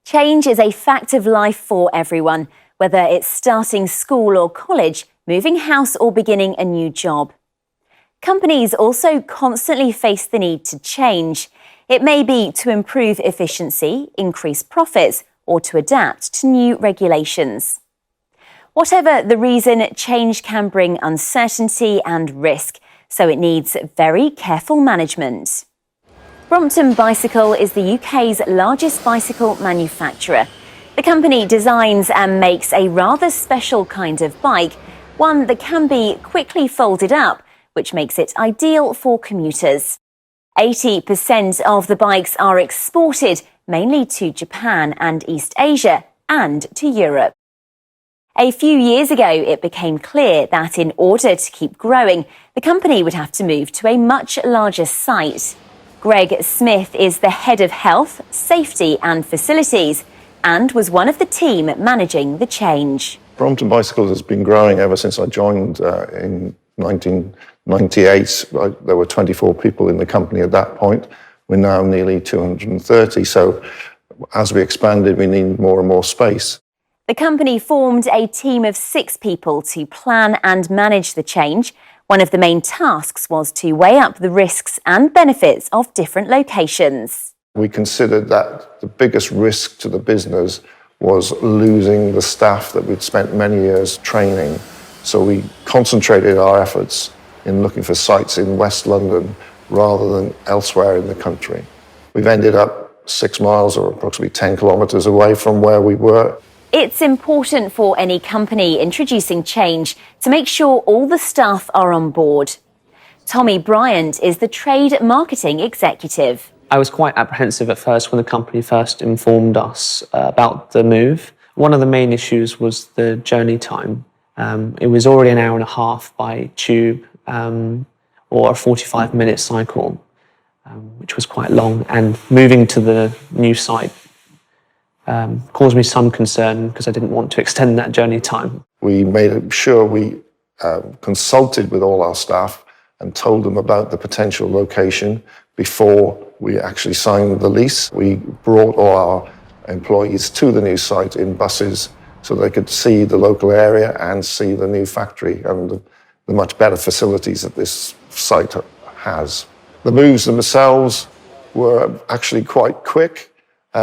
Change is a fact of life for everyone, whether it's starting school or college, moving house or beginning a new job. Companies also constantly face the need to change. It may be to improve efficiency, increase profits, or to adapt to new regulations. Whatever the reason, change can bring uncertainty and risk, so it needs very careful management. Brompton Bicycle is the UK's largest bicycle manufacturer. The company designs and makes a rather special kind of bike, one that can be quickly folded up, which makes it ideal for commuters. 80% of the bikes are exported, mainly to Japan and East Asia and to Europe. A few years ago, it became clear that in order to keep growing, the company would have to move to a much larger site. Greg Smith is the head of health, safety and facilities and was one of the team managing the change. Brompton Bicycles has been growing ever since I joined in 1998. There were 24 people in the company at that point. We're now nearly 230. So as we expanded, we needed more and more space. The company formed a team of 6 people to plan and manage the change. One of the main tasks was to weigh up the risks and benefits of different locations. We considered that the biggest risk to the business was losing the staff that we'd spent many years training. So we concentrated our efforts in looking for sites in West London rather than elsewhere in the country. We've ended up 6 miles or approximately 10 kilometres away from where we were. It's important for any company introducing change to make sure all the staff are on board. Tommy Bryant is the trade marketing executive. I was quite apprehensive at first when the company first informed us about the move. One of the main issues was the journey time. It was already an hour and a half by tube or a 45-minute cycle, which was quite long. And moving to the new site caused me some concern because I didn't want to extend that journey time. We made sure we consulted with all our staff and told them about the potential location before we actually signed the lease. We brought all our employees to the new site in buses so they could see the local area and see the new factory and the much better facilities that this site has. The moves themselves were actually quite quick.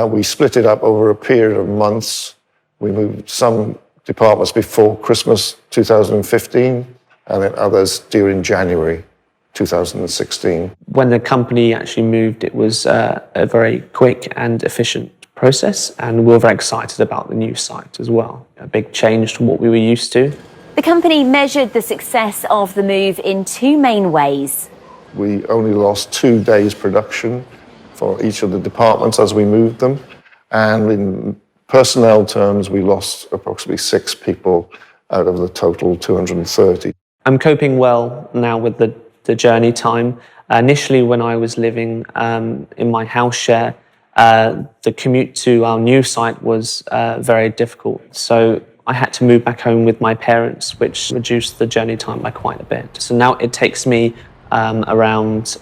We split it up over a period of months. We moved some departments before Christmas 2015 and then others during January 2016. When the company actually moved, it was a very quick and efficient process, and we were very excited about the new site as well. A big change from what we were used to. The company measured the success of the move in 2 main ways. We only lost 2 days production for each of the departments as we moved them. And in personnel terms, we lost approximately 6 people out of the total 230. I'm coping well now with the journey time. Initially, when I was living in my house share, the commute to our new site was very difficult. So I had to move back home with my parents, which reduced the journey time by quite a bit. So now it takes me around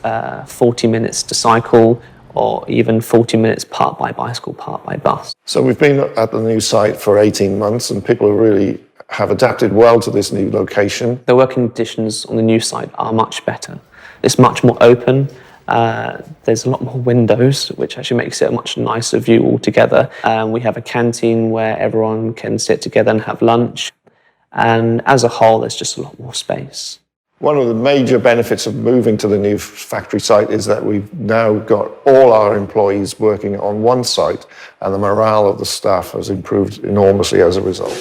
40 minutes to cycle, or even 40 minutes part by bicycle, part by bus. So we've been at the new site for 18 months and people really have adapted well to this new location. The working conditions on the new site are much better. It's much more open. There's a lot more windows, which actually makes it a much nicer view altogether. We have a canteen where everyone can sit together and have lunch. And as a whole, there's just a lot more space. One of the major benefits of moving to the new factory site is that we've now got all our employees working on one site, and the morale of the staff has improved enormously as a result.